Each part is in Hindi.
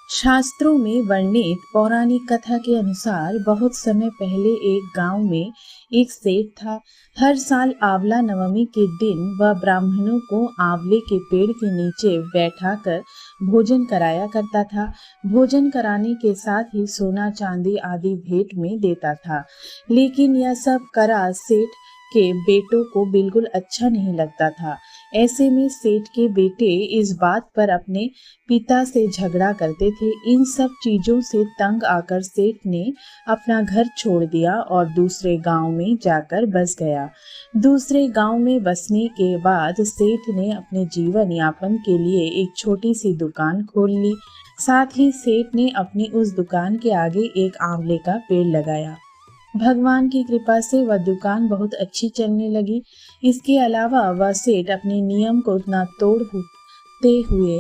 शास्त्रों में वर्णित पौराणिक कथा के अनुसार बहुत समय पहले एक गांव में एक सेठ था। हर साल आंवला नवमी के दिन वह ब्राह्मणों को आंवले के पेड़ के नीचे बैठाकर भोजन कराया करता था। भोजन कराने के साथ ही सोना चांदी आदि भेंट में देता था। लेकिन यह सब करा सेठ के बेटों को बिल्कुल अच्छा नहीं लगता था। ऐसे में सेठ के बेटे इस बात पर अपने पिता से झगड़ा करते थे। इन सब चीजों से तंग आकर सेठ ने अपना घर छोड़ दिया और दूसरे गांव में जाकर बस गया। दूसरे गांव में बसने के बाद सेठ ने अपने जीवन यापन के लिए एक छोटी सी दुकान खोल ली। साथ ही सेठ ने अपनी उस दुकान के आगे एक आंवले का पेड़ लगाया। भगवान की कृपा से वह दुकान बहुत अच्छी चलने लगी। इसके अलावा वह सेठ अपने नियम को ना तोड़ते हुए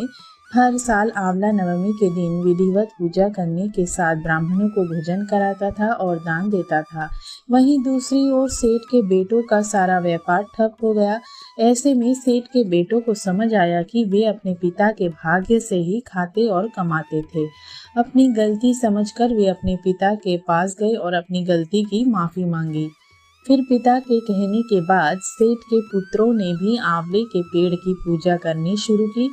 हर साल आंवला नवमी के दिन विधिवत पूजा करने के साथ ब्राह्मणों को भोजन कराता था और दान देता था। वहीं दूसरी ओर सेठ के बेटों का सारा व्यापार ठप हो गया। ऐसे में सेठ के बेटों को समझ आया कि वे अपने पिता के भाग्य से ही खाते और कमाते थे। अपनी गलती समझकर वे अपने पिता के पास गए और अपनी गलती की माफी मांगी। फिर पिता के कहने के बाद सेठ के पुत्रों ने भी आंवले के पेड़ की पूजा करनी शुरू की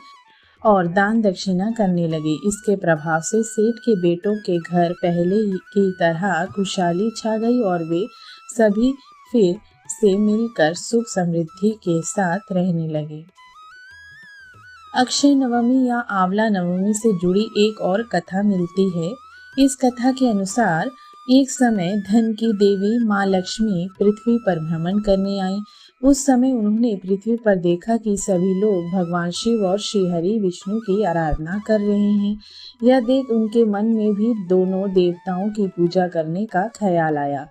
और दान दक्षिणा करने लगे। इसके प्रभाव से सेठ के बेटों के घर पहले की तरह खुशहाली छा गई और वे सभी फिर से मिलकर सुख समृद्धि के साथ रहने लगे। अक्षय नवमी या आंवला नवमी से जुड़ी एक और कथा मिलती है। इस कथा के अनुसार एक समय धन की देवी माँ लक्ष्मी पृथ्वी पर भ्रमण करने आई। उस समय उन्होंने पृथ्वी पर देखा कि सभी लोग भगवान शिव और श्रीहरि विष्णु की आराधना कर रहे हैं। यह देख उनके मन में भी दोनों देवताओं की पूजा करने का ख्याल आया।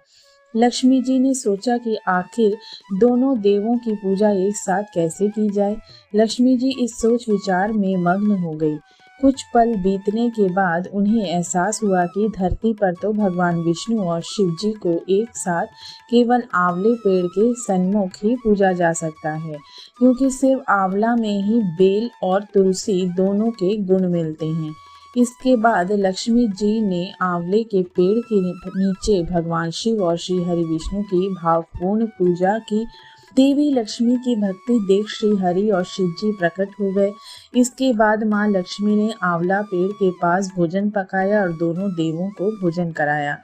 लक्ष्मी जी ने सोचा कि आखिर दोनों देवों की पूजा एक साथ कैसे की जाए। लक्ष्मी जी इस सोच विचार में मग्न हो गई। कुछ पल बीतने के बाद उन्हें एहसास हुआ कि धरती पर तो भगवान विष्णु और शिव जी को एक साथ केवल आंवले पेड़ के सन्मुख ही पूजा जा सकता है, क्योंकि सिर्फ आंवला में ही बेल और तुलसी दोनों के गुण मिलते हैं। इसके बाद लक्ष्मी जी ने आंवले के पेड़ के नीचे भगवान शिव और श्री हरि विष्णु की भावपूर्ण पूजा की। देवी लक्ष्मी की भक्ति देख श्री हरि और शिव जी प्रकट हो गए। इसके बाद माँ लक्ष्मी ने आंवला पेड़ के पास भोजन पकाया और दोनों देवों को भोजन कराया।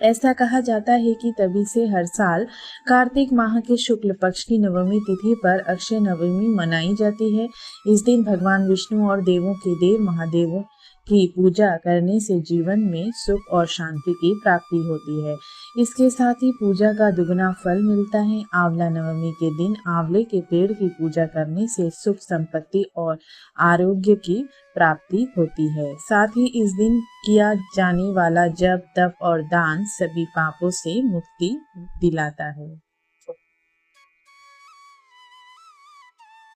ऐसा कहा जाता है कि तभी से हर साल कार्तिक माह के शुक्ल पक्ष की नवमी तिथि पर अक्षय नवमी मनाई जाती है। इस दिन भगवान विष्णु और देवों के देव महादेवों की पूजा करने से जीवन में सुख और शांति की प्राप्ति होती है। इसके साथ ही पूजा का दुगना फल मिलता है। आंवला नवमी के दिन आंवले के पेड़ की पूजा करने से सुख संपत्ति और आरोग्य की प्राप्ति होती है। साथ ही इस दिन किया जाने वाला जप तप और दान सभी पापों से मुक्ति दिलाता है।